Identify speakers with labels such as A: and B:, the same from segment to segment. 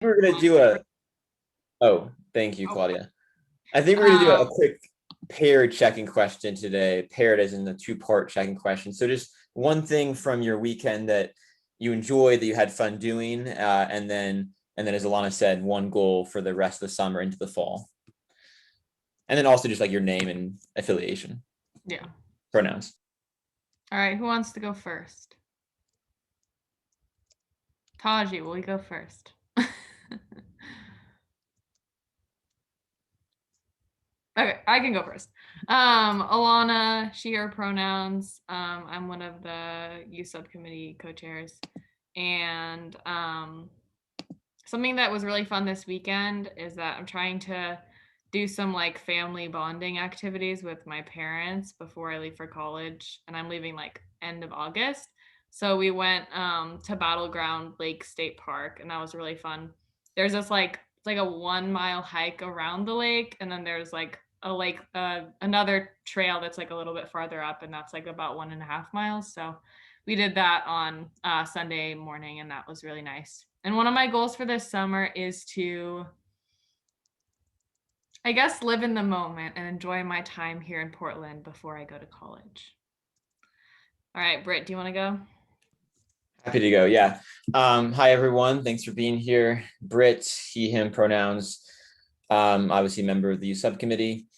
A: We're gonna do a. Oh, thank you,
B: Oh.
A: Claudia. I think we're gonna do a quick paired checking question today. Paired as in the two-part checking question. So just one thing from your weekend that you enjoyed, that you had fun doing, and then as Alana said, one goal for the rest of the summer into the fall. And then also just like your name and affiliation.
B: Yeah.
A: Pronouns.
B: All right, who wants to go first? Taji, will you go first? Okay, I can go first. Alana, she, her pronouns. I'm one of the youth subcommittee co-chairs. And something that was really fun this weekend is that I'm trying to do some like family bonding activities with my parents before I leave for college. And I'm leaving like end of August. So we went to Battleground Lake State Park, and that was really fun. There's this like it's like a 1 mile hike around the lake, and then there's like a lake another trail that's like a little bit farther up, and that's like about 1.5 miles. So we did that on Sunday morning, and that was really nice. And one of my goals for this summer is to, I guess, live in the moment and enjoy my time here in Portland before I go to college. All right, Britt, do you want to go?
A: Happy to go. Yeah. Hi, everyone. Thanks for being here. Britt, he, him pronouns. Obviously, member of the youth subcommittee.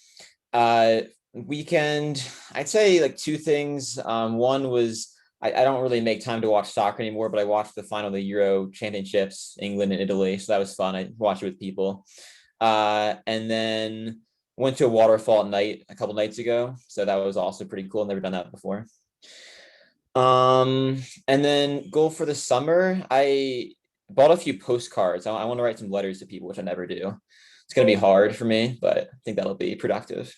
A: Weekend, I'd say like two things. One was I don't really make time to watch soccer anymore, but I watched the final of the Euro Championships, England and Italy. So that was fun. I watched it with people. And then went to a waterfall at night a couple nights ago. So that was also pretty cool. Never done that before. And then goal for the summer, I bought a few postcards. I want to write some letters to people, which I never do. It's going to be hard for me, but I think that'll be productive.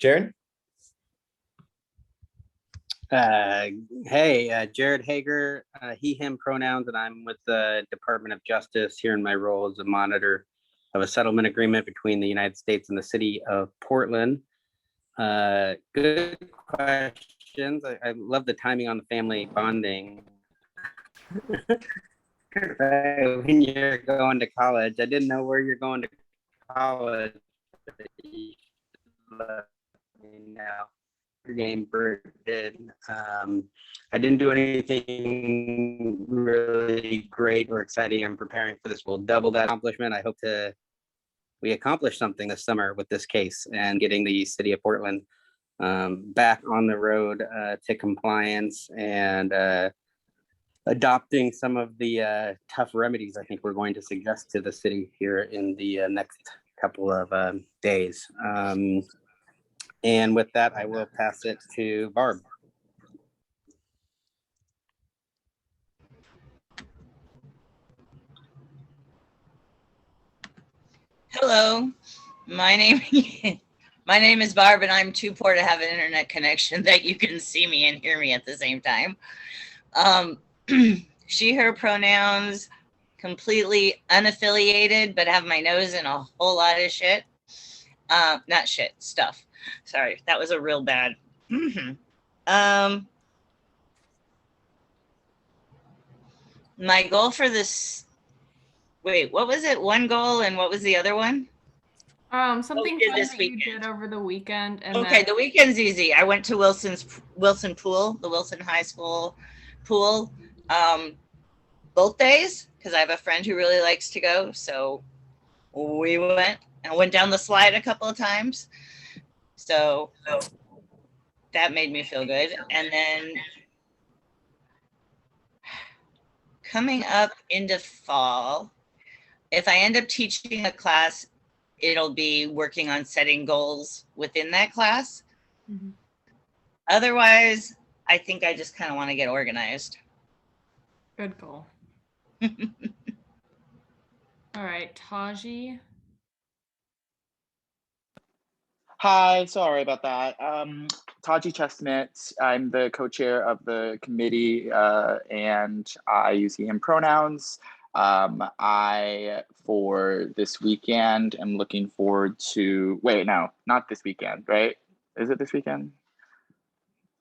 A: Jared?
C: Hey, Jared Hager, he, him pronouns, and I'm with the Department of Justice here in my role as a monitor of a settlement agreement between the United States and the city of Portland. Good questions. I love the timing on the family bonding. When you're going to college, I didn't know where you're going to college. Let me know. Game did. I didn't do anything really great or exciting. I'm preparing for this. We'll double that accomplishment. I hope we accomplish something this summer with this case and getting the city of Portland back on the road to compliance and adopting some of the tough remedies I think we're going to suggest to the city here in the next couple of days. And with that, I will pass it to Barb.
D: Hello, my name is Barb, and I'm too poor to have an internet connection that you can see me and hear me at the same time. She, her pronouns, completely unaffiliated, but have my nose in a whole lot of shit. Not shit, stuff. Sorry, that was a real bad. My goal for this. Wait, what was it? One goal, and what was the other one?
B: Something fun that you did over the weekend. And
D: okay, the weekend's easy. I went to Wilson Pool, the Wilson High School pool, both days because I have a friend who really likes to go. So we went. I went down the slide a couple of times. So that made me feel good. And then coming up into fall, if I end up teaching a class, it'll be working on setting goals within that class. Mm-hmm. Otherwise, I think I just kind of want to get organized.
B: Good goal. All right, Taji.
E: Hi, sorry about that. Taji Chestnut, I'm the co-chair of the committee and I use he, him pronouns. I, for this weekend, am looking forward to, wait, no, not this weekend, right? Is it this weekend?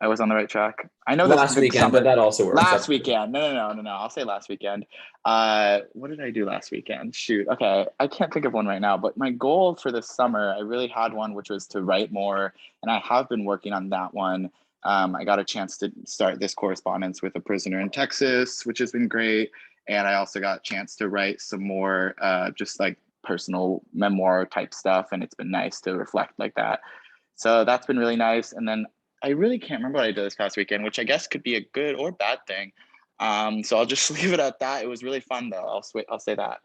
E: I was on the right track. I know
A: Last
E: the
A: weekend,
E: summer,
A: but that also works.
E: last weekend. No. I'll say last weekend. What did I do last weekend? Shoot. Okay. I can't think of one right now, but my goal for this summer, I really had one, which was to write more. And I have been working on that one. I got a chance to start this correspondence with a prisoner in Texas, which has been great. And I also got a chance to write some more just like personal memoir type stuff. And it's been nice to reflect like that. So that's been really nice. And then I really can't remember what I did this past weekend, which I guess could be a good or bad thing. So I'll just leave it at that. It was really fun though. I'll say that.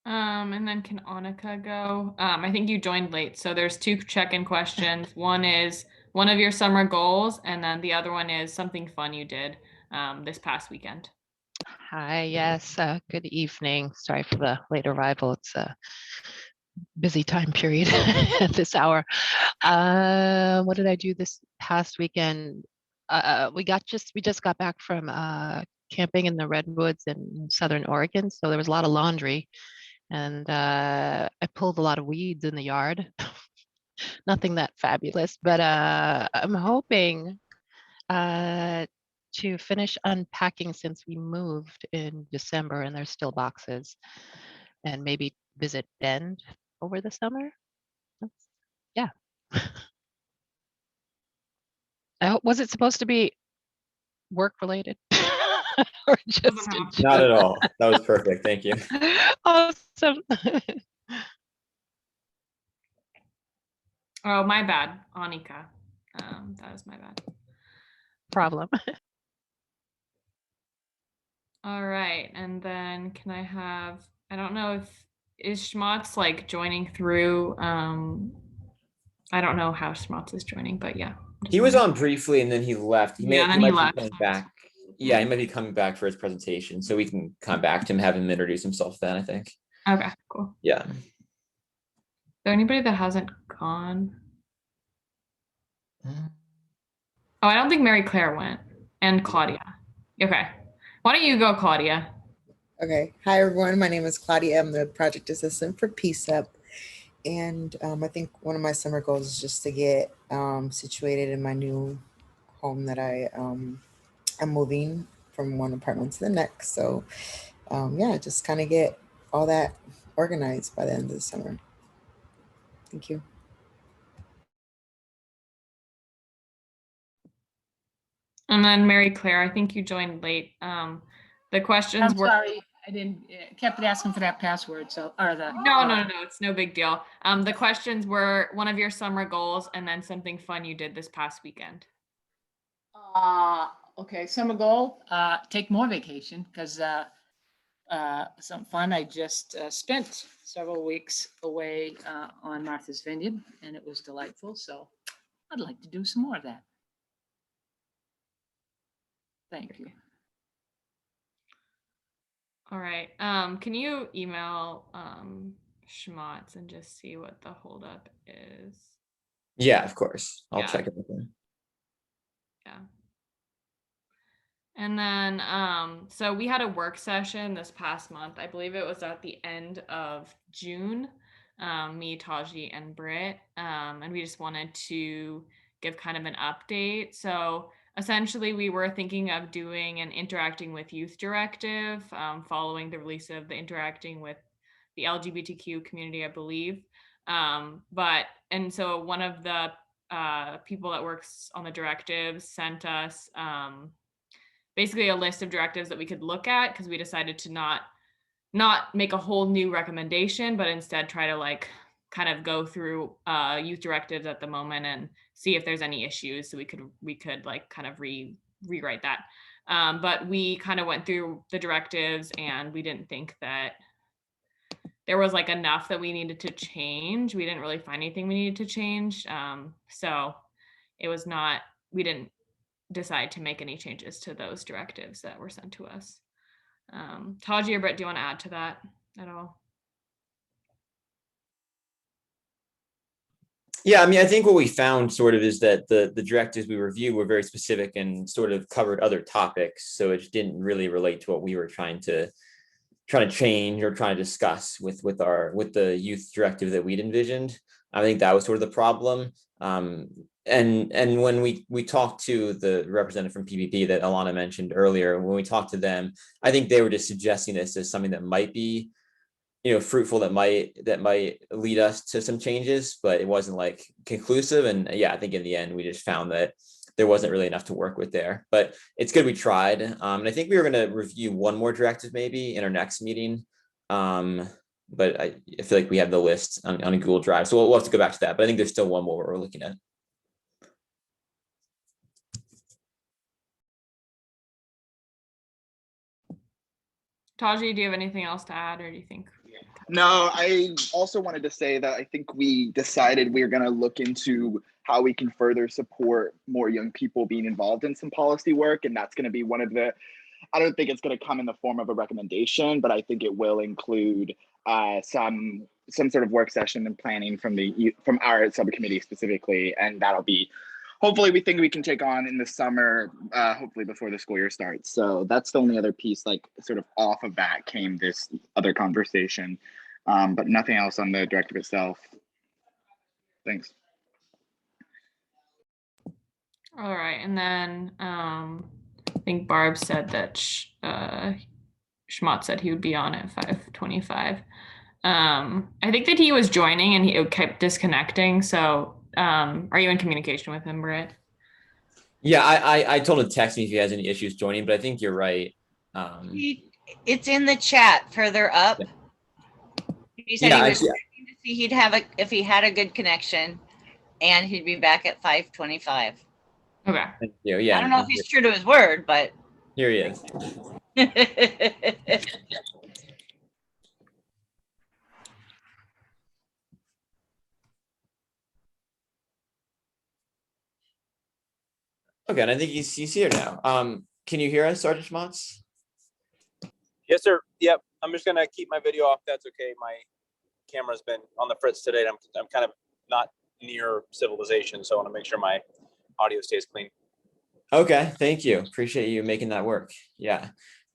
B: And then can Annika go? I think you joined late. So there's 2 check-in questions. One is one of your summer goals, and then the other one is something fun you did this past weekend.
F: Hi, yes, good evening. Sorry for the late arrival. It's a busy time period at this hour. What did I do this past weekend? We just got back from camping in the redwoods in Southern Oregon, so there was a lot of laundry, and I pulled a lot of weeds in the yard. Nothing that fabulous, but I'm hoping to finish unpacking since we moved in December and there's still boxes, and maybe visit Bend over the summer. Yeah. Was it supposed to be work related? Or just
A: Not at all. That was perfect. Thank you.
F: Awesome.
B: Oh, my bad, Annika. That was my bad.
F: Problem.
B: All right, and then can I have, I don't know if, is Schmatz like joining through? I don't know how Schmatz is joining, but yeah.
A: He was on briefly and then he left. He
B: Yeah, then
A: might
B: he
A: be
B: left.
A: coming back. Yeah, he might be coming back for his presentation, so we can come back to him, have him introduce himself then, I think.
B: Okay, cool.
A: Yeah.
B: Is there anybody that hasn't gone? Oh, I don't think Mary Claire went, and Claudia. Okay. Why don't you go, Claudia?
G: Okay. Hi, everyone. My name is Claudia. I'm the project assistant for PCCEP. And I think one of my summer goals is just to get situated in my new home that I'm moving from one apartment to the next. So yeah, just kind of get all that organized by the end of the summer. Thank you.
B: And then Mary Claire, I think you joined late. The questions
H: I'm
B: were.
H: sorry, I didn't, kept asking for that password, so, or the.
B: No, it's no big deal. The questions were one of your summer goals and then something fun you did this past weekend.
H: Okay, summer goal, take more vacation, because some fun. I just spent several weeks away on Martha's Vineyard, and it was delightful, so I'd like to do some more of that. Thank you.
B: All right. Can you email Schmatz and just see what the holdup is?
A: Yeah, of course. I'll
B: Yeah.
A: check it with him.
B: Yeah. And then, so we had a work session this past month. I believe it was at the end of June, me, Taji, and Britt. And we just wanted to give kind of an update. So essentially, we were thinking of doing an interacting with youth directive following the release of the interacting with the LGBTQ community, I believe. And so one of the people that works on the directives sent us basically a list of directives that we could look at, because we decided to not make a whole new recommendation, but instead try to like kind of go through youth directives at the moment and see if there's any issues, so we could like kind of rewrite that. But we kind of went through the directives and we didn't think that there was like enough that we needed to change. We didn't really find anything we needed to change. So it was not, we didn't decide to make any changes to those directives that were sent to us. Taji or Britt, do you want to add to that at all?
A: Yeah, I mean, I think what we found sort of is that the directives we reviewed were very specific and sort of covered other topics. So it didn't really relate to what we were trying to trying to change or trying to discuss with the youth directive that we'd envisioned. I think that was sort of the problem. And when we talked to the representative from PPP that Alana mentioned earlier, when we talked to them, I think they were just suggesting this as something that might be, fruitful, that might lead us to some changes, but it wasn't like conclusive. And yeah, I think in the end we just found that there wasn't really enough to work with there, but it's good we tried. And I think we were going to review one more directive maybe in our next meeting. But I feel like we have the list on a Google Drive, so we'll have to go back to that. But I think there's still one more we're looking at.
B: Taji, do you have anything else to add, or do you think?
E: No, I also wanted to say that I think we decided we are going to look into how we can further support more young people being involved in some policy work. And that's going to be one of the, I don't think it's going to come in the form of a recommendation, but I think it will include some sort of work session and planning from our subcommittee specifically. And that'll be, hopefully we think we can take on in the summer, hopefully before the school year starts. So that's the only other piece, like sort of off of that came this other conversation, but nothing else on the directive itself. Thanks.
B: All right, and then I think Barb said that Schmott said he would be on at 5:25. I think that he was joining and he kept disconnecting. So are you in communication with him, Britt?
A: Yeah, I told him to text me if he has any issues joining, but I think you're right.
D: It's in the chat further up.
A: Yeah.
D: He said he was checking to see if he had a good connection, and he'd be back at 5:25.
B: Okay.
A: Thank you. Yeah.
D: I don't know if he's true to his word, but
A: here he is. Okay, and I think he's here now. Can you hear us, Sergeant Schmotz?
I: Yes, sir. Yep. I'm just gonna keep my video off. That's okay. My camera's been on the fritz today. I'm kind of not near civilization, so I want to make sure my audio stays clean.
A: Okay, thank you. Appreciate you making that work. Yeah.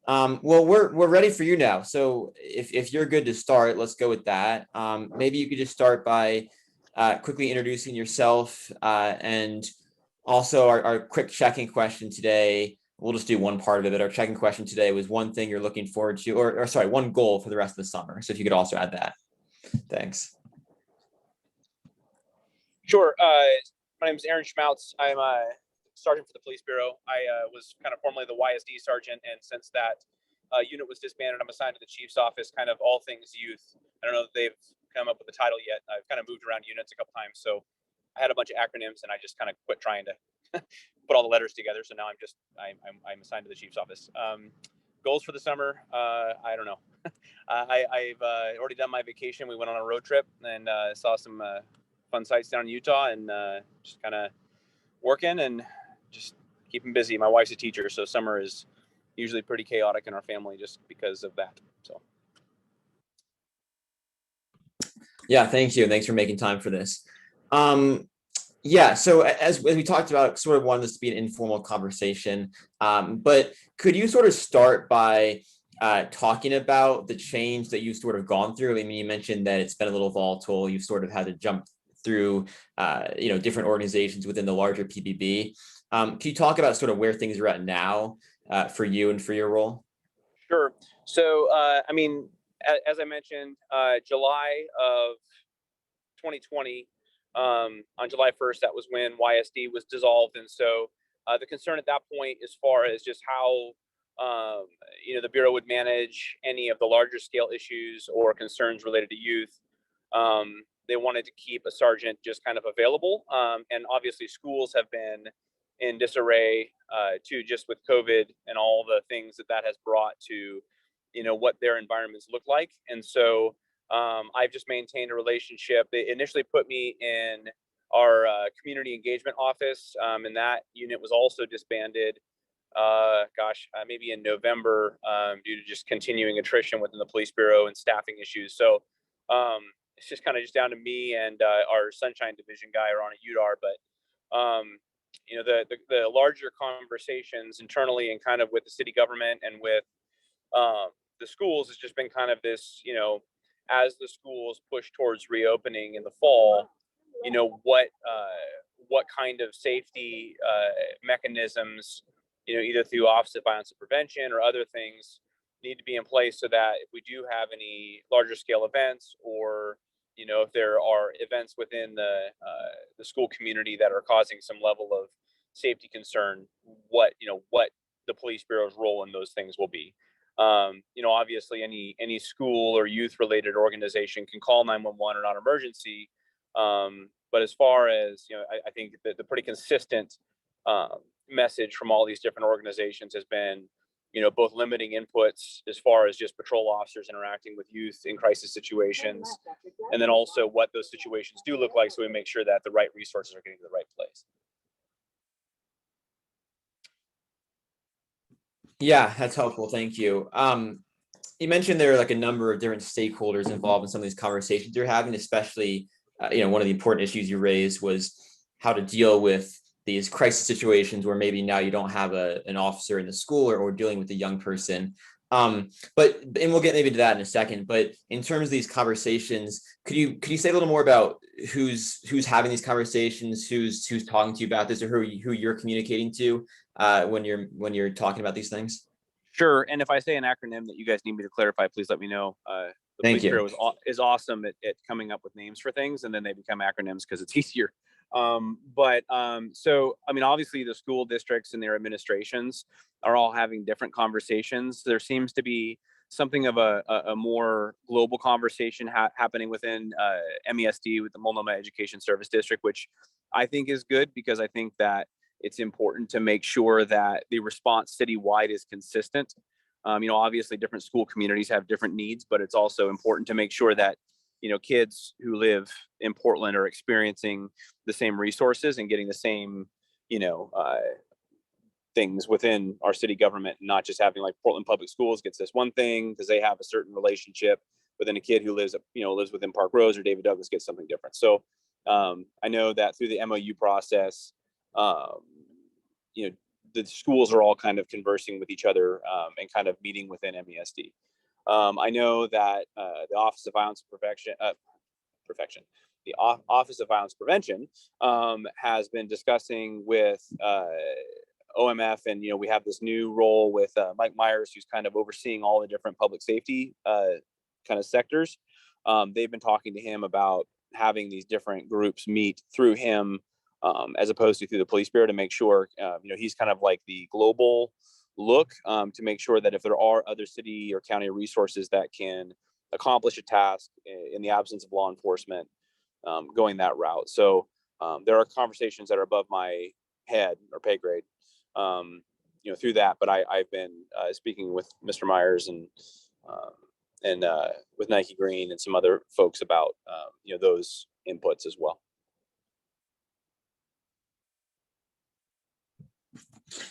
A: Well, we're ready for you now. So if you're good to start, let's go with that. Maybe you could just start by quickly introducing yourself and also our quick checking question today. We'll just do one part of it, but our checking question today was one thing you're looking forward to, or sorry, one goal for the rest of the summer. So if you could also add that. Thanks.
I: Sure. My name is Aaron Schmautz. I'm a sergeant for the police bureau. I was kind of formerly the YSD sergeant, and since that unit was disbanded, I'm assigned to the chief's office, kind of all things youth. I don't know if they've come up with a title yet. I've kind of moved around units a couple times, so I had a bunch of acronyms, and I just kind of quit trying to put all the letters together. So now I'm assigned to the chief's office. Goals for the summer? I don't know. I've already done my vacation. We went on a road trip and saw some fun sights down in Utah, and just kind of working and just keeping busy. My wife's a teacher, so summer is usually pretty chaotic in our family just because of that. So.
A: Yeah, thank you. Thanks for making time for this. Yeah, so as we talked about, sort of wanted this to be an informal conversation, but could you sort of start by talking about the change that you've sort of gone through? I mean, you mentioned that it's been a little volatile. You've sort of had to jump through, different organizations within the larger PBB. Can you talk about sort of where things are at now for you and for your role?
I: Sure. So, I mean, as I mentioned, July of 2020, on July 1st, that was when YSD was dissolved. And so the concern at that point, as far as just how, the Bureau would manage any of the larger scale issues or concerns related to youth, they wanted to keep a sergeant just kind of available. And obviously schools have been in disarray too, just with COVID and all the things that has brought to, what their environments look like. And so I've just maintained a relationship. They initially put me in our community engagement office, and that unit was also disbanded, maybe in November, due to just continuing attrition within the police bureau and staffing issues. So it's just kind of just down to me and our Sunshine Division guy are on a UDAR, but the larger conversations internally and kind of with the city government and with the schools has just been kind of this, as the schools push towards reopening in the fall, what kind of safety mechanisms, either through Office of Violence and Prevention or other things, need to be in place so that if we do have any larger scale events, or if there are events within the school community that are causing some level of safety concern, what the police bureau's role in those things will be. Obviously any school or youth related organization can call 911 or non-emergency. But as far as, I think that the pretty consistent message from all these different organizations has been, both limiting inputs as far as just patrol officers interacting with youth in crisis situations, and then also what those situations do look like, so we make sure that the right resources are getting to the right place.
A: Yeah, that's helpful. Thank you. You mentioned there are like a number of different stakeholders involved in some of these conversations you're having, especially, one of the important issues you raised was how to deal with these crisis situations where maybe now you don't have an officer in the school or dealing with a young person. And we'll get maybe to that in a second, but in terms of these conversations, could you say a little more about who's having these conversations, who's talking to you about this, or who you're communicating to when you're talking about these things?
I: Sure. And if I say an acronym that you guys need me to clarify, please let me know. The
A: Thank
I: police
A: you.
I: bureau is awesome at coming up with names for things, and then they become acronyms because it's easier. So, I mean, obviously the school districts and their administrations are all having different conversations. There seems to be something of a more global conversation happening within MESD, with the Multnomah Education Service District, which I think is good, because I think that it's important to make sure that the response citywide is consistent. Obviously different school communities have different needs, but it's also important to make sure that, kids who live in Portland are experiencing the same resources and getting the same, things within our city government, not just having like Portland Public Schools gets this one thing because they have a certain relationship, but then a kid who lives within Park Rose or David Douglas gets something different. So I know that through the MOU process, the schools are all kind of conversing with each other and kind of meeting within MESD. I know that the Office of Violence Office of Violence Prevention has been discussing with OMF, and we have this new role with Mike Myers, who's kind of overseeing all the different public safety kind of sectors. They've been talking to him about having these different groups meet through him, as opposed to through the police bureau, to make sure he's kind of like the global look, to make sure that if there are other city or county resources that can accomplish a task in the absence of law enforcement, going that route. So there are conversations that are above my head or pay grade, through that. But I've been speaking with Mr. Myers and with Nike Green and some other folks about those inputs as well.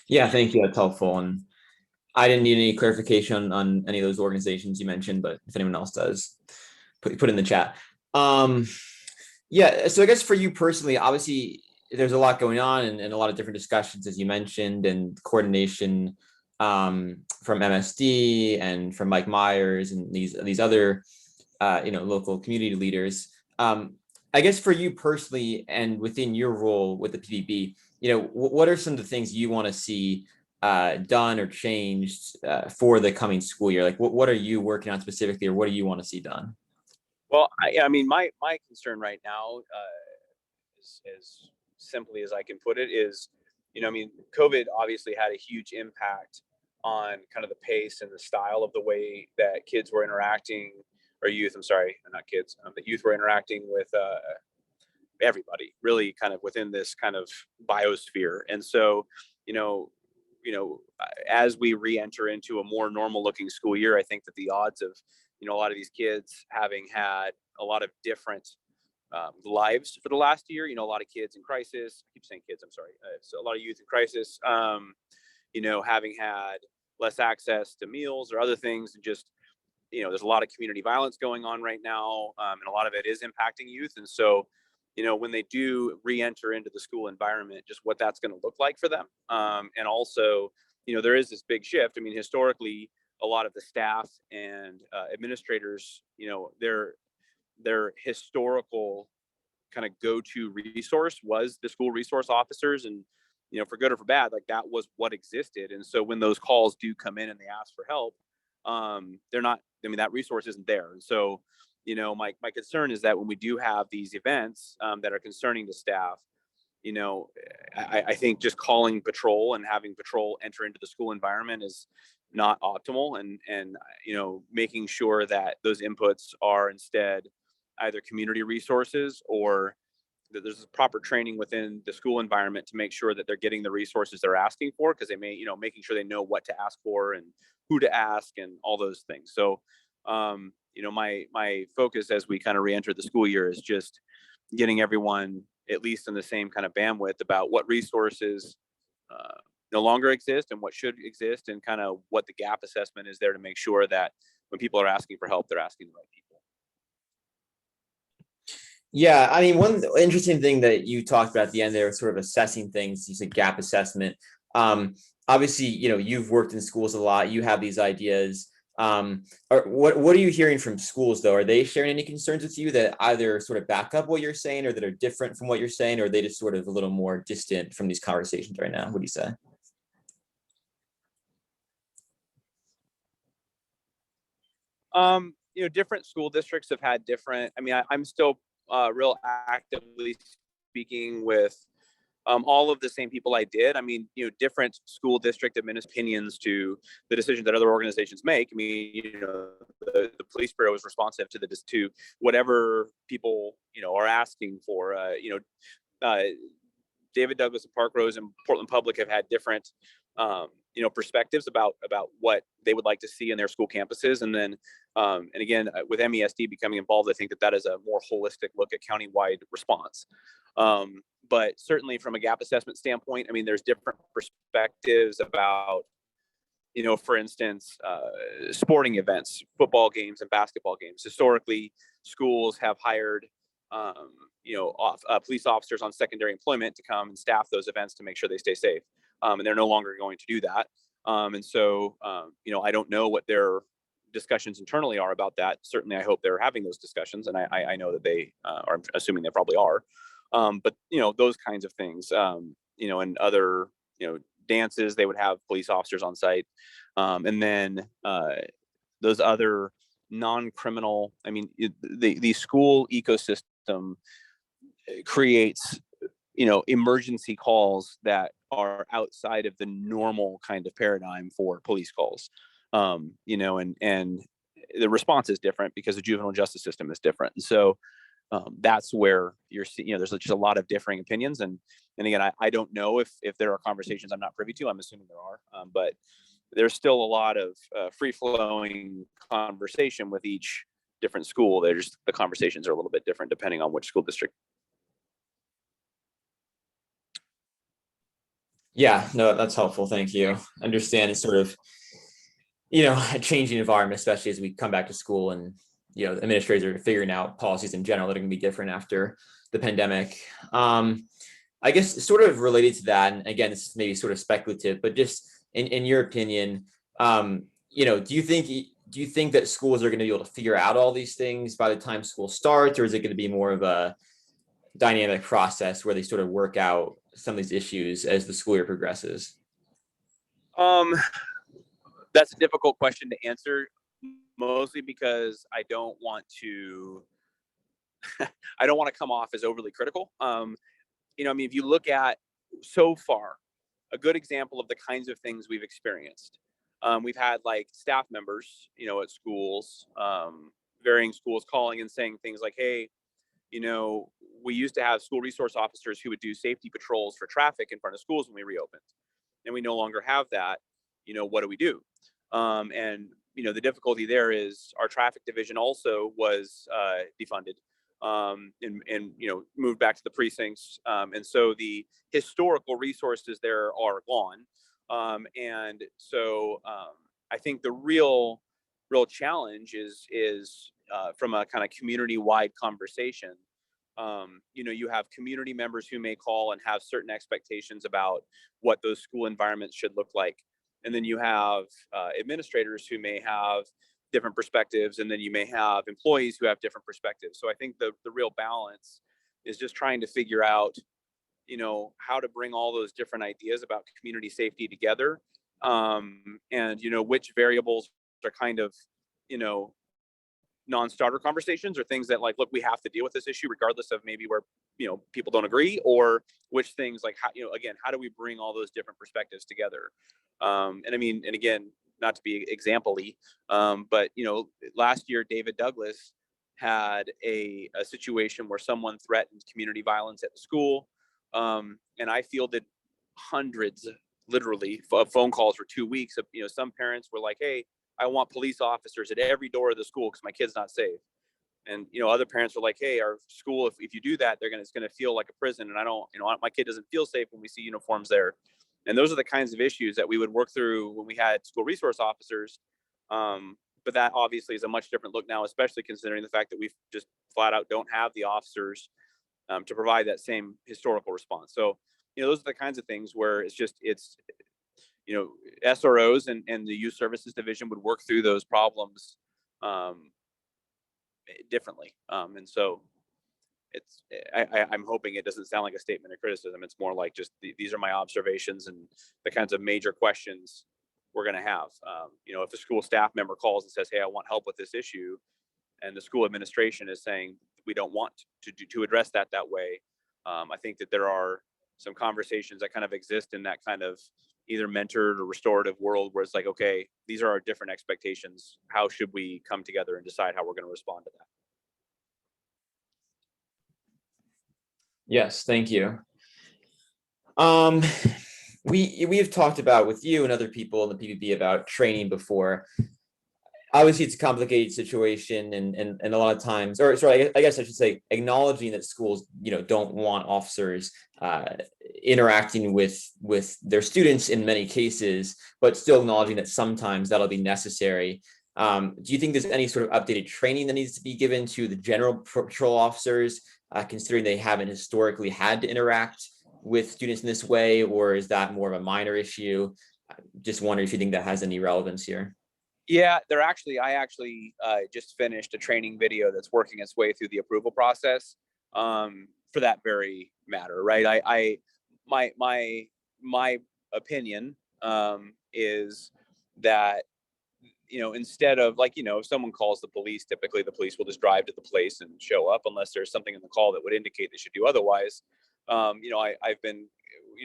A: Yeah, thank you. That's helpful. And I didn't need any clarification on any of those organizations you mentioned, but if anyone else does, put in the chat. Yeah, so I guess for you personally, obviously there's a lot going on and a lot of different discussions, as you mentioned, and coordination from MSD and from Mike Myers and these other local community leaders. I guess for you personally, and within your role with the PBB, what are some of the things you want to see done or changed for the coming school year? Like, what are you working on specifically, or what do you want to see done?
I: Well, I mean, my concern right now, as simply as I can put it, is, COVID obviously had a huge impact on kind of the pace and the style of the way that kids were interacting, or youth, I'm sorry, not kids, but youth were interacting with everybody, really kind of within this kind of biosphere. And so, as we re-enter into a more normal looking school year, I think that the odds of, a lot of these kids having had a lot of different lives for the last year, a lot of kids in crisis, I keep saying kids, I'm sorry. So a lot of youth in crisis, having had less access to meals or other things, and just, there's a lot of community violence going on right now. And a lot of it is impacting youth. And so, when they do re-enter into the school environment, just what that's going to look like for them. And also, there is this big shift. I mean, historically, a lot of the staff and administrators, their historical kind of go-to resource was the school resource officers, and for good or for bad, like that was what existed. And so when those calls do come in and they ask for help, they're not, that resource isn't there. And so my concern is that when we do have these events that are concerning to staff, I think just calling patrol and having patrol enter into the school environment is not optimal, and making sure that those inputs are instead either community resources or that there's proper training within the school environment to make sure that they're getting the resources they're asking for, because they may, making sure they know what to ask for and who to ask and all those things. So, my focus as we kind of re-enter the school year is just getting everyone at least in the same kind of bandwidth about what resources no longer exist and what should exist, and kind of what the gap assessment is there to make sure that when people are asking for help, they're asking the right people.
A: Yeah, I mean, one interesting thing that you talked about at the end there, sort of assessing things, you said gap assessment. Obviously, you've worked in schools a lot, you have these ideas. What are you hearing from schools though? Are they sharing any concerns with you that either sort of back up what you're saying or that are different from what you're saying, or are they just sort of a little more distant from these conversations right now? What do you say?
I: Different school districts have had different, I'm still real actively speaking with all of the same people I did. Different school district opinions to the decisions that other organizations make. The police bureau is responsive to whatever people, are asking for. David Douglas and Park Rose and Portland Public have had different, perspectives about what they would like to see in their school campuses. And then, and again, with MESD becoming involved, I think that is a more holistic look at countywide response. But certainly from a gap assessment standpoint, there's different perspectives about, for instance, sporting events, football games and basketball games. Historically, schools have hired, police officers on secondary employment to come and staff those events to make sure they stay safe. And they're no longer going to do that. And so, I don't know what their discussions internally are about that. Certainly, I hope they're having those discussions, and I know that they are, assuming they probably are. But those kinds of things, and other, dances, they would have police officers on site. And then those other non-criminal, the school ecosystem creates, emergency calls that are outside of the normal kind of paradigm for police calls. And the response is different because the juvenile justice system is different. And so that's where you're seeing, there's just a lot of differing opinions. And again, I don't know if there are conversations I'm not privy to. I'm assuming there are, but there's still a lot of free-flowing conversation with each different school. The conversations are a little bit different depending on which school district.
A: Yeah, no, that's helpful. Thank you. Understand it's sort of, a changing environment, especially as we come back to school and, administrators are figuring out policies in general that are going to be different after the pandemic. I guess sort of related to that, and again, this is maybe sort of speculative, but just in your opinion, do you think that schools are going to be able to figure out all these things by the time school starts, or is it going to be more of a dynamic process where they sort of work out some of these issues as the school year progresses?
I: That's a difficult question to answer, mostly because I don't want to come off as overly critical. If you look at so far, a good example of the kinds of things we've experienced, we've had like staff members, at schools, varying schools, calling and saying things like, hey, we used to have school resource officers who would do safety patrols for traffic in front of schools when we reopened, and we no longer have that. What do we do? And the difficulty there is our traffic division also was defunded, and moved back to the precincts, and so the historical resources there are gone. And so I think the real challenge is from a kind of community-wide conversation. You have community members who may call and have certain expectations about what those school environments should look like. And then you have administrators who may have different perspectives, and then you may have employees who have different perspectives. So I think the real balance is just trying to figure out, how to bring all those different ideas about community safety together, and which variables are kind of non-starter conversations, or things that, like, look, we have to deal with this issue regardless of maybe where people don't agree, or which things, like, how again, how do we bring all those different perspectives together? And again, not to be example-y, but last year David Douglas had a situation where someone threatened community violence at the school, and I fielded hundreds, literally, of phone calls for 2 weeks of some parents were like, hey, I want police officers at every door of the school because my kid's not safe. And other parents were like, hey, our school, if you do that, it's gonna feel like a prison, and I don't, my kid doesn't feel safe when we see uniforms there. And those are the kinds of issues that we would work through when we had school resource officers. But that obviously is a much different look now, especially considering the fact that we just flat out don't have the officers to provide that same historical response. So those are the kinds of things where it's SROs and the Youth Services Division would work through those problems differently. And so I'm hoping it doesn't sound like a statement of criticism. It's more like just these are my observations and the kinds of major questions we're going to have. If a school staff member calls and says, hey, I want help with this issue, and the school administration is saying we don't want to address that way, I think that there are some conversations that kind of exist in that kind of either mentored or restorative world where it's like, okay, these are our different expectations. How should we come together and decide how we're going to respond to that?
A: Yes, thank you. We have talked about with you and other people in the PPP about training before. Obviously, it's a complicated situation, and a lot of times, or sorry, I guess I should say, acknowledging that schools, don't want officers interacting with their students in many cases, but still acknowledging that sometimes that'll be necessary. Do you think there's any sort of updated training that needs to be given to the general patrol officers, considering they haven't historically had to interact with students in this way, or is that more of a minor issue? Just wondering if you think that has any relevance here.
I: Yeah, I actually just finished a training video that's working its way through the approval process for that very matter, right? My opinion is that, instead of, like, if someone calls the police, typically the police will just drive to the place and show up unless there's something in the call that would indicate they should do otherwise. I've been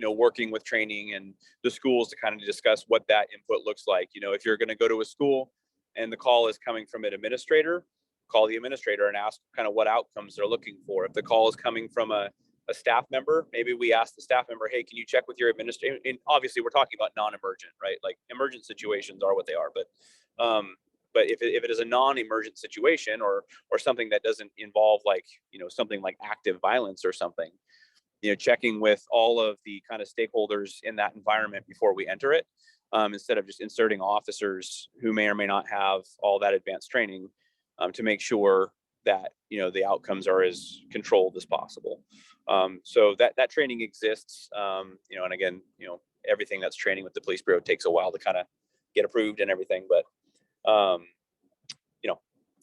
I: working with training and the schools to kind of discuss what that input looks like. If you're going to go to a school and the call is coming from an administrator, call the administrator and ask kind of what outcomes they're looking for. If the call is coming from a staff member, maybe we ask the staff member, hey, can you check with your administrator? And obviously we're talking about non-emergent, right? Like, emergent situations are what they are, but if it is a non-emergent situation or something that doesn't involve, like, something like active violence or something, checking with all of the kind of stakeholders in that environment before we enter it, instead of just inserting officers who may or may not have all that advanced training, to make sure that the outcomes are as controlled as possible. So that training exists, and again, everything that's training with the police bureau takes a while to kind of get approved and everything, but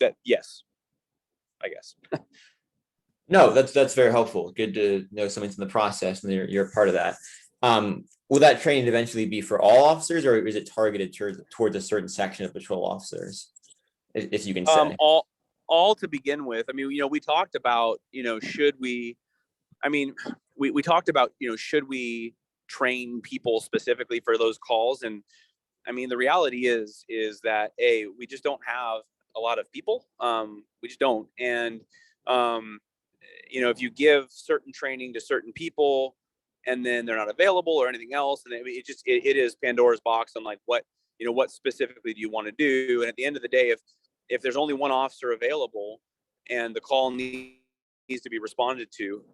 I: that, yes, I guess.
A: No, that's very helpful. Good to know something's in the process and you're a part of that. Will that training eventually be for all officers, or is it targeted towards a certain section of patrol officers, if you can say?
I: All to begin with. I mean, we talked about, should we talked about, should we train people specifically for those calls? And I mean, the reality is that we just don't have a lot of people. We just don't. And if you give certain training to certain people and then they're not available or anything else, and it is Pandora's box on, like, what specifically do you want to do? And at the end of the day, if there's only one officer available and the call needs to be responded to,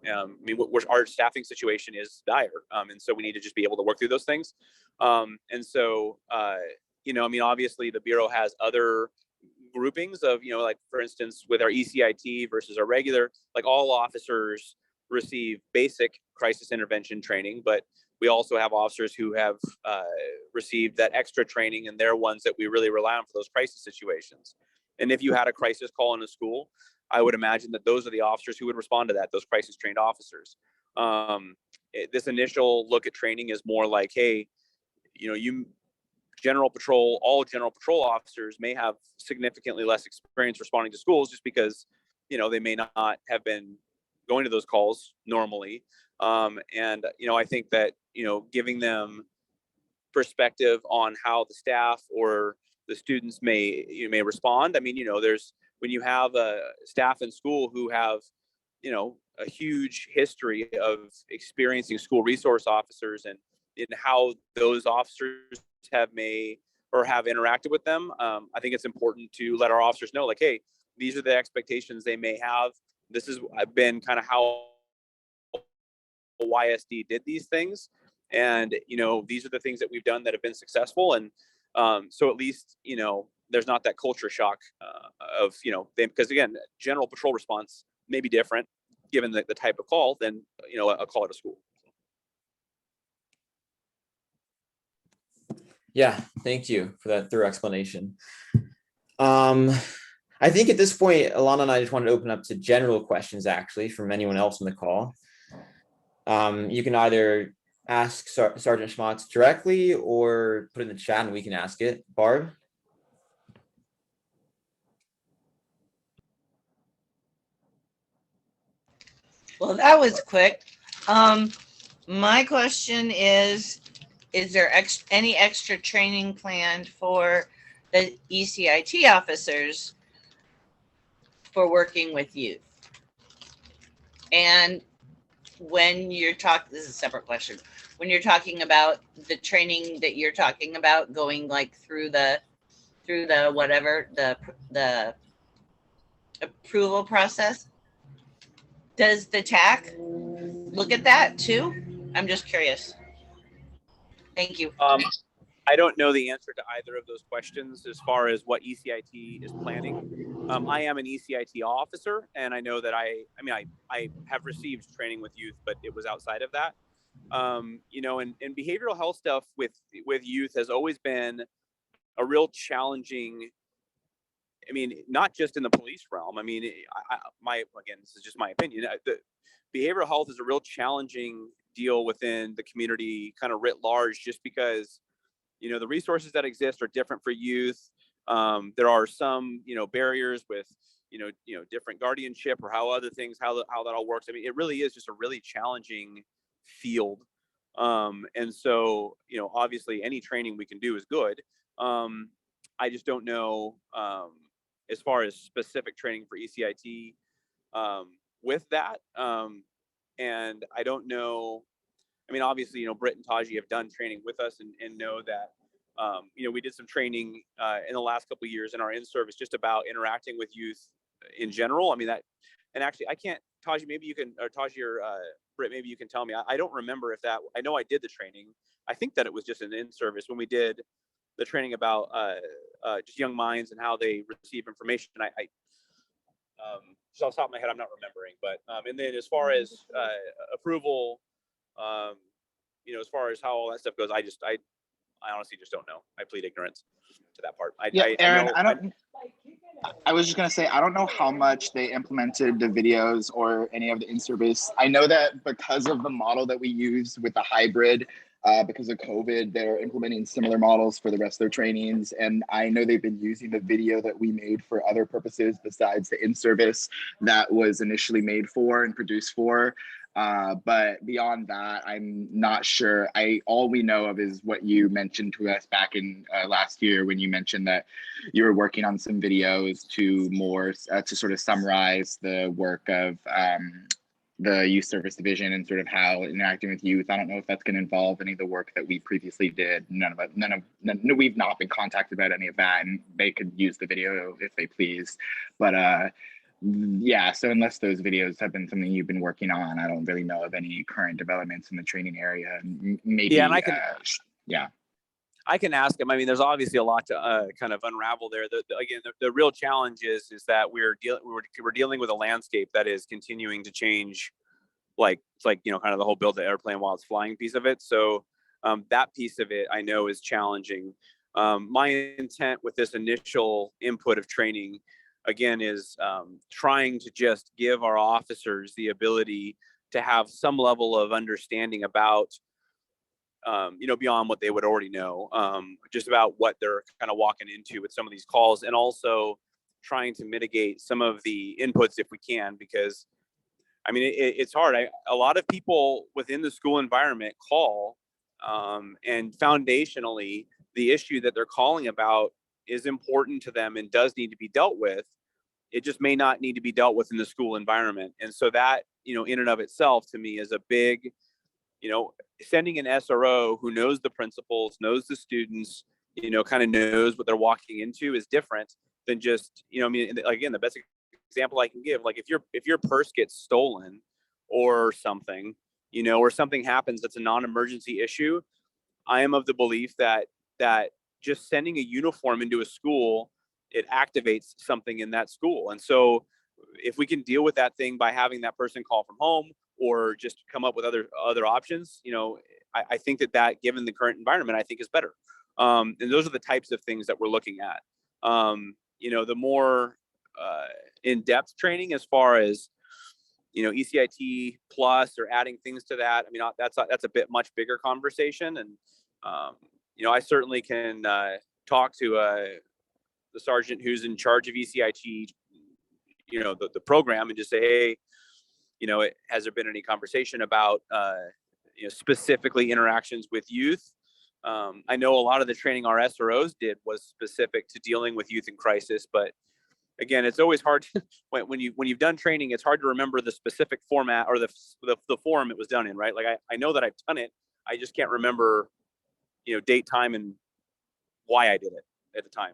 I: our staffing situation is dire, and so we need to just be able to work through those things. And so obviously the bureau has other groupings of, like, for instance, with our ECIT versus our regular, like, all officers receive basic crisis intervention training, but we also have officers who have received that extra training, and they're ones that we really rely on for those crisis situations. And if you had a crisis call in a school, I would imagine that those are the officers who would respond to that, those crisis trained officers. This initial look at training is more like, hey, all general patrol officers may have significantly less experience responding to schools just because, they may not have been going to those calls normally. And I think that, giving them perspective on how the staff or the students may respond. I mean, when you have a staff in school who have, a huge history of experiencing school resource officers and in how those officers have interacted with them. I think it's important to let our officers know, like, hey, these are the expectations they may have. This has been kind of how YSD did these things. And, these are the things that we've done that have been successful. And so at least, there's not that culture shock of, because again, general patrol response may be different given the type of call than, a call at a school.
A: Yeah, thank you for that thorough explanation. I think at this point, Alana and I just wanted to open up to general questions, actually, from anyone else on the call. You can either ask Sergeant Schmatz directly or put it in the chat and we can ask it. Barb?
D: Well, that was quick. My question is there any extra training planned for the ECIT officers for working with youth? And when you're talking, this is a separate question. When you're talking about the training that you're talking about going like through the whatever, the approval process, does the TAC look at that too? I'm just curious. Thank you.
I: I don't know the answer to either of those questions as far as what ECIT is planning. I am an ECIT officer, and I know that I have received training with youth, but it was outside of that. And behavioral health stuff with youth has always been a real challenging. I mean, not just in the police realm. I mean, again, this is just my opinion. The behavioral health is a real challenging deal within the community, kind of writ large, just because, the resources that exist are different for youth. There are some, barriers with, different guardianship or how other things, how that all works. I mean, it really is just a really challenging field. And so, obviously any training we can do is good. I just don't know, as far as specific training for ECIT with that. And I don't know, I mean, obviously, Britt and Taji have done training with us and know that, we did some training in the last couple of years in our in-service just about interacting with youth in general. I mean, and actually I can't, Taji, maybe you can, or Taji or Britt, maybe you can tell me. I don't remember if that, I know I did the training. I think that it was just an in-service when we did the training about just young minds and how they receive information. Just off the top of my head, I'm not remembering, but and then as far as approval, as far as how all that stuff goes, I honestly just don't know. I plead ignorance to that part.
E: Aaron, I was just gonna say, I don't know how much they implemented the videos or any of the in-service. I know that because of the model that we use with the hybrid, because of COVID, they're implementing similar models for the rest of their trainings. And I know they've been using the video that we made for other purposes besides the in-service that was initially made for and produced for. But beyond that, I'm not sure. All we know of is what you mentioned to us back in last year when you mentioned that you were working on some videos to sort of summarize the work of the youth service division and sort of how interacting with youth. I don't know if that's going to involve any of the work that we previously did. We've not been contacted about any of that, and they could use the video if they please. But yeah, so unless those videos have been something you've been working on, I don't really know of any current developments in the training area. Maybe, yeah, and
I: I can ask him. I mean, there's obviously a lot to kind of unravel there. The real challenge is that we're dealing with a landscape that is continuing to change it's like, you know, kind of the whole build the airplane while it's flying piece of it. So that piece of it I know is challenging. My intent with this initial input of training, again, is trying to just give our officers the ability to have some level of understanding about, you know, beyond what they would already know, just about what they're kind of walking into with some of these calls, and also trying to mitigate some of the inputs if we can, because I mean, it's hard. A lot of people within the school environment call, and foundationally, the issue that they're calling about is important to them and does need to be dealt with. It just may not need to be dealt with in the school environment. And so that, you know, in and of itself, to me, is a big, you know, sending an SRO who knows the principals, knows the students, you know, kind of knows what they're walking into is different than just, you know, I mean, again, the best example I can give, like if your purse gets stolen or something, you know, or something happens that's a non-emergency issue, I am of the belief that just sending a uniform into a school, it activates something in that school. And so if we can deal with that thing by having that person call from home or just come up with other options, you know, I think that given the current environment, I think is better. And those are the types of things that we're looking at. You know, the more in-depth training as far as, you know, ECIT plus or adding things to that, I mean, that's a bit much bigger conversation. And, you know, I certainly can talk to the sergeant who's in charge of ECIT, you know, the program, and just say, hey, you know, has there been any conversation about, you know, specifically interactions with youth? I know a lot of the training our SROs did was specific to dealing with youth in crisis, but again, it's always hard to, when you've done training, it's hard to remember the specific format or the forum it was done in, right? Like I know that I've done it, I just can't remember, you know, date, time, and why I did it at the time.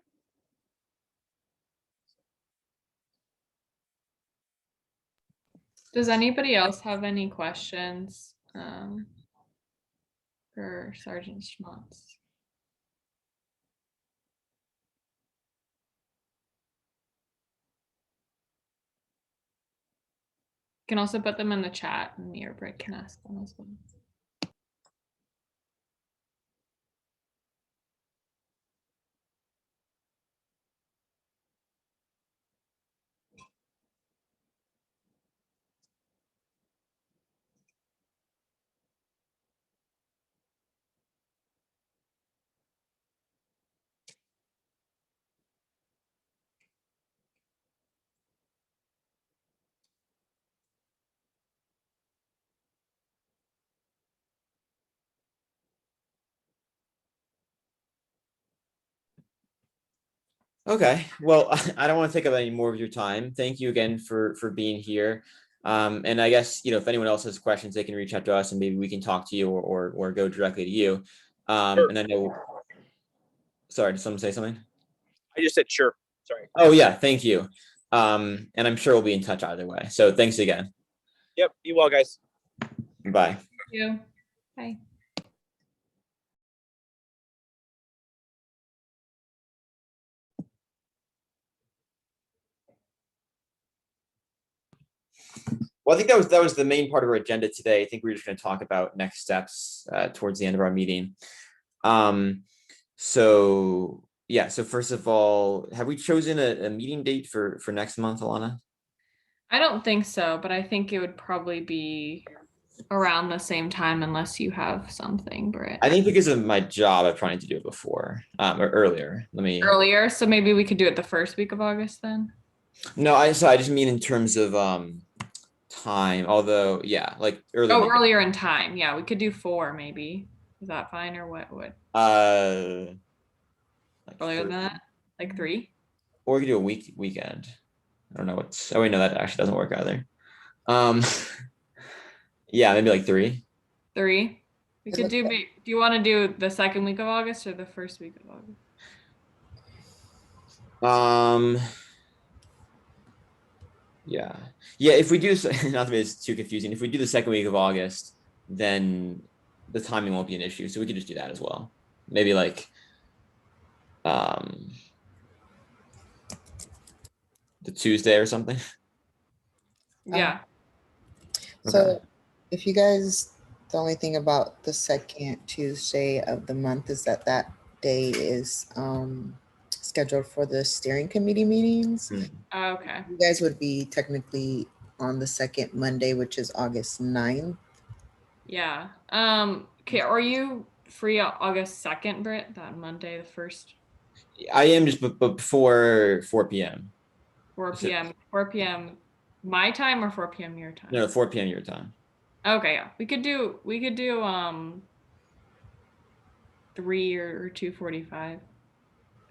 B: Does anybody else have any questions for Sergeant Schmutz? You can also put them in the chat and me or Britt can ask them as well.
A: Okay, well, I don't want to take up any more of your time. Thank you again for being here. And I guess, you know, if anyone else has questions, they can reach out to us and maybe we can talk to you or go directly to you.
I: Sure.
A: And I know, sorry, did someone say something?
I: I just said, sure. Sorry.
A: Oh yeah, thank you. And I'm sure we'll be in touch either way. So thanks again.
I: Yep, you well, guys.
A: Bye.
B: Thank you. Bye.
A: Well, I think that was the main part of our agenda today. I think we're just going to talk about next steps towards the end of our meeting. So yeah, so first of all, have we chosen a meeting date for next month, Alana?
B: I don't think so, but I think it would probably be around the same time unless you have something, Britt.
A: I think because of my job, I'm trying to do it before or earlier.
B: Earlier, so maybe we could do it the first week of August then.
A: No, I just mean in terms of time. Although, yeah, like earlier.
B: Oh, earlier in time. Yeah, we could do 4 maybe. Is that fine or what?
A: Like
B: Earlier than that, like 3.
A: Or we could do a weekend. I don't know what's. Oh wait, no, that actually doesn't work either. Yeah, maybe like 3.
B: 3. We could do. Do you want to do the second week of August or the first week of August?
A: Yeah. If we do, not that it's too confusing. If we do the second week of August, then the timing won't be an issue. So we could just do that as well. Maybe like the Tuesday or something.
B: Yeah.
G: So If you guys, the only thing about the second Tuesday of the month is that that day is scheduled for the steering committee meetings.
B: Okay.
G: You guys would be technically on the second Monday, which is August 9th.
B: Yeah. Okay. Are you free August 2nd, Britt? That Monday, the 1st?
A: I am just but before 4 p.m.
B: 4
A: Is it-
B: p.m. 4 p.m. my time or 4 p.m. your time?
A: No, 4 p.m. your time.
B: Okay, yeah. We could do 3 or 2:45. If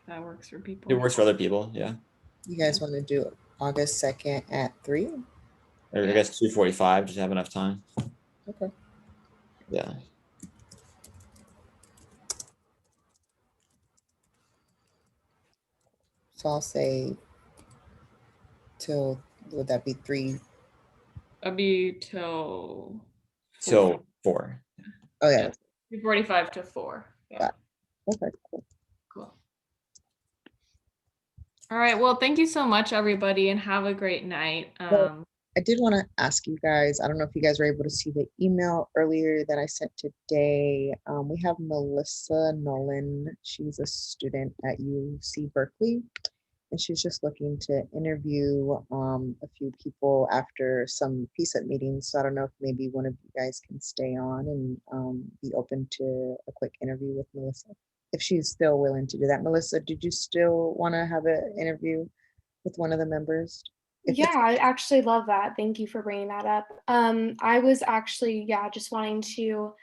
B: that works for people.
A: It works for other people, yeah.
G: You guys want to do August 2nd at 3?
A: Or I guess 2:45, just have enough time.
G: Okay.
A: Yeah.
G: So I'll say till, would that be 3?
B: That'd be till 4.
A: Till 4.
G: Oh yeah.
B: 2:45 to 4. Yeah.
G: Okay, cool.
B: Cool. All right. Well, thank you so much, everybody, and have a great night.
G: I did want to ask you guys, I don't know if you guys were able to see the email earlier that I sent today. We have Melissa Nolan. She's a student at UC Berkeley, and she's just looking to interview a few people after some PCCEP meetings. So I don't know if maybe one of you guys can stay on and be open to a quick interview with Melissa, if she's still willing to do that. Melissa, did you still want to have an interview with one of the members?
J: Yeah, I actually love that. Thank you for bringing that up. I was actually, just wanting to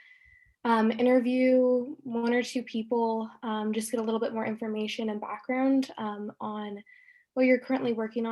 J: interview 1 or 2 people, just get a little bit more information and background on what you're currently working on